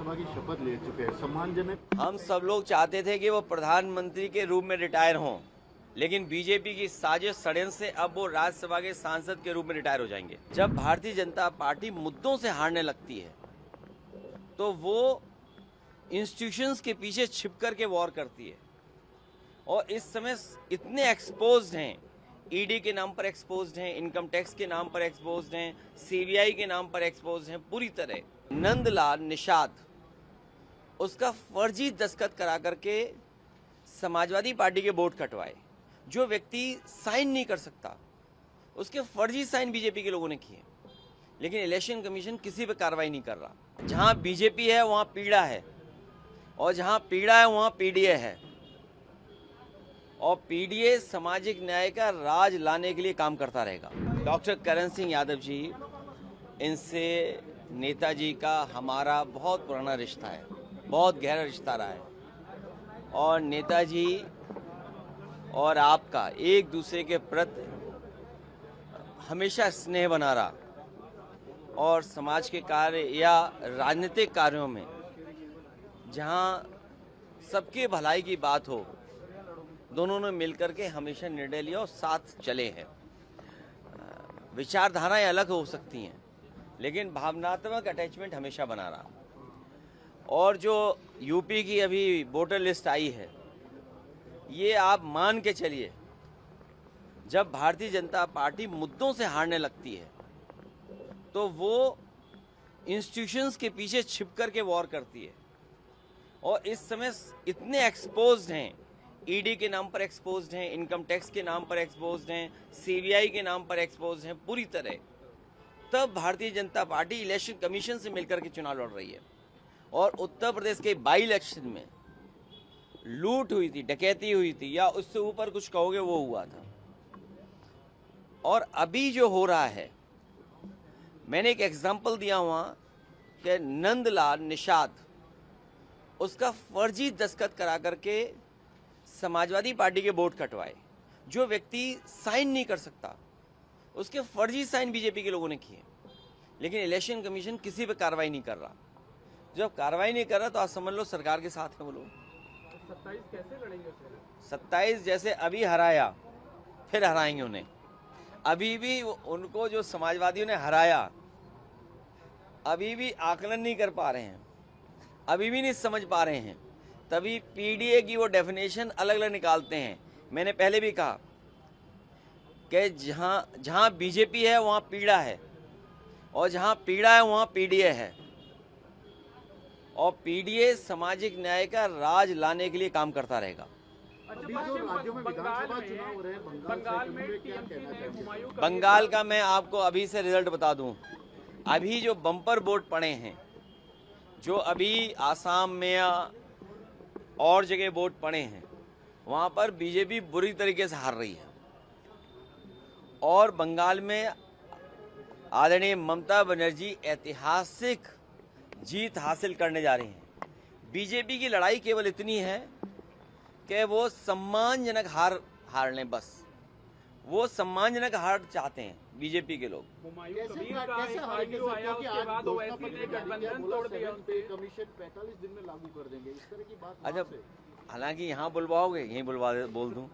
राज्यसभा की शपथ ले चुके हैं, सम्मानजनक। हम सब लोग चाहते थे कि वो प्रधानमंत्री के रूप में रिटायर हों, लेकिन बीजेपी की साजिश षड्यंत्र से अब वो राज्यसभा के सांसद के रूप में रिटायर हो जाएंगे। जब भारतीय जनता पार्टी मुद्दों से हारने लगती है तो वो इंस्टीट्यूशंस के पीछे छिप कर के वॉर करती है, और इस समय इतने एक्सपोज्ड हैं, ईडी के नाम पर एक्सपोज्ड हैं, इनकम टैक्स के नाम पर एक्सपोज्ड हैं, सीबीआई के नाम पर एक्सपोज्ड हैं पूरी तरह। नंदलाल निषाद उसका फर्जी दस्तखत करा करके समाजवादी पार्टी के बोर्ड कटवाए। जो व्यक्ति साइन नहीं कर सकता उसके फर्जी साइन बीजेपी के लोगों ने किए, लेकिन इलेक्शन कमीशन किसी पे कार्रवाई नहीं कर रहा। जहां बीजेपी है वहां पीड़ा है, और जहां पीड़ा है वहां पीडीए है, और पीडीए सामाजिक न्याय का राज लाने के लिए काम करता रहेगा। डॉक्टर करण सिंह यादव जी, इनसे नेताजी का हमारा बहुत पुराना रिश्ता है, बहुत गहरा रिश्ता रहा है, और नेताजी और आपका एक दूसरे के प्रति हमेशा स्नेह बना रहा, और समाज के कार्य या राजनीतिक कार्यों में जहां सबके भलाई की बात हो, दोनों ने मिलकर के हमेशा निर्णय लिया और साथ चले हैं। विचारधाराएं अलग हो सकती हैं, लेकिन भावनात्मक अटैचमेंट हमेशा बना रहा। और जो यूपी की अभी वोटर लिस्ट आई है, ये आप मान के चलिए, जब भारतीय जनता पार्टी मुद्दों से हारने लगती है तो वो इंस्टीट्यूशंस के पीछे छिप कर के वॉर करती है, और इस समय इतने एक्सपोज्ड हैं, ईडी के नाम पर एक्सपोज्ड हैं, इनकम टैक्स के नाम पर एक्सपोज्ड हैं, सीबीआई के नाम पर एक्सपोज्ड हैं पूरी तरह। तब Bharatiya Janata party election commission से मिलकर के चुनाव लड़ रही है, और उत्तर प्रदेश के बाई इलेक्शन में लूट हुई थी, डकैती हुई थी, या उससे ऊपर कुछ कहोगे वो हुआ था। और अभी जो हो रहा है, मैंने एक एग्जाम्पल दिया वहां कि नंदलाल निषाद उसका फर्जी दस्तखत करा करके समाजवादी पार्टी के बोर्ड कटवाए। जो व्यक्ति साइन नहीं कर सकता उसके फर्जी साइन बीजेपी के लोगों ने किए, लेकिन इलेक्शन कमीशन किसी पे कार्रवाई नहीं कर रहा। जब कार्रवाई नहीं कर रहा तो आप समझ लो सरकार के साथ है वो लोग। 27 कैसे लड़ेंगे? 27 जैसे अभी हराया फिर हराएंगे उन्हें। अभी भी उनको जो समाजवादियों ने हराया, अभी भी आकलन नहीं कर पा रहे हैं, अभी भी नहीं समझ पा रहे हैं, तभी पीडीए की वो डेफिनेशन अलग अलग निकालते हैं। मैंने पहले भी कहा कि जहां बीजेपी है वहां पीड़ा है, और जहां पीड़ा है वहां पीडीए है, और पीडीए सामाजिक न्याय का राज लाने के लिए काम करता रहेगा। अभी जो राज्यों में विधानसभा चुनाव हो रहे हैं, बंगाल में टीएमसी ने हुमायूं बंगाल का मैं आपको अभी से रिजल्ट बता दूं। अभी जो बम्पर वोट पड़े हैं, जो अभी आसाम में और जगह वोट पड़े हैं, वहां पर बीजेपी बुरी तरीके से हार रही है, और बंगाल में आदरणीय ममता बनर्जी ऐतिहासिक जीत हासिल करने जा रही हैं। बीजेपी की लड़ाई केवल इतनी है कि वो सम्मानजनक हार लें, बस वो सम्मानजनक हार चाहते हैं बीजेपी के लोग। हुमायूं कबीर का एक ऑडियो आया, उसके बाद ओवैसी ने गठबंधन तोड़ दिया। कमीशन 45 दिन में लागू कर देंगे, इस तरह की बात। अच्छा, हालांकि यहाँ बुलवाओगे, यहीं बोल दूं,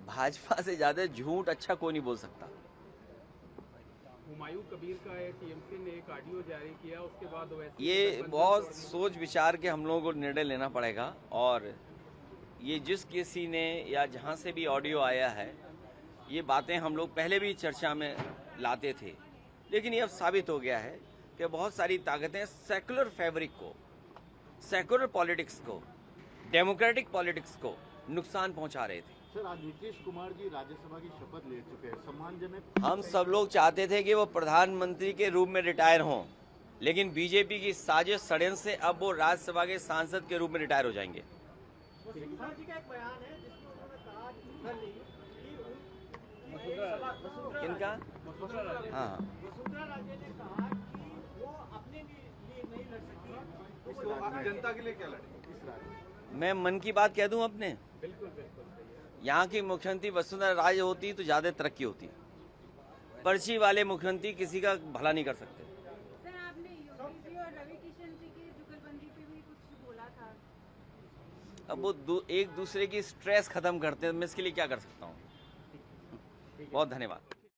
भाजपा से ज्यादा झूठ अच्छा कोई नहीं बोल सकता। हुमायूं कबीर का टीएमसी ने एक ऑडियो जारी किया, उसके बाद ओवैसी ये बहुत सोच विचार के हम लोगों को निर्णय लेना पड़ेगा, और ये जिस किसी ने या जहाँ से भी ऑडियो आया है, ये बातें हम लोग पहले भी चर्चा में लाते थे, लेकिन ये अब साबित हो गया है कि बहुत सारी ताकतें सेकुलर फैब्रिक को, सेकुलर पॉलिटिक्स को, डेमोक्रेटिक पॉलिटिक्स को नुकसान पहुंचा रहे थे। सर, आज नीतीश कुमार जी राज्यसभा की शपथ ले चुके हैं, सम्मानजनक। हम सब लोग चाहते थे कि वो प्रधानमंत्री के रूप में रिटायर हों, लेकिन बीजेपी की साजिश षड्यंत्र से अब वो राज्यसभा के सांसद के रूप में रिटायर हो जाएंगे। वसुंधरा जी का एक बयान है जिसमें उन्होंने कहा कि किनका? हाँ, वसुंधरा राजे ने कहा कि वो अपने लिए नहीं लड़ सकती, तो आप जनता के लिए क्या लड़ेंगे? मैं मन की बात कह दूं अपने। बिल्कुल बिल्कुल। यहाँ की मुख्यमंत्री वसुंधरा राजे होती तो ज्यादा तरक्की होती। पर्ची वाले मुख्यमंत्री किसी का भला नहीं कर सकते। सर, आपने योगी जी और रवि किशन जी की जुगलबंदी अब वो एक दूसरे की स्ट्रेस खत्म करते हैं, मैं इसके लिए क्या कर सकता हूँ। बहुत धन्यवाद।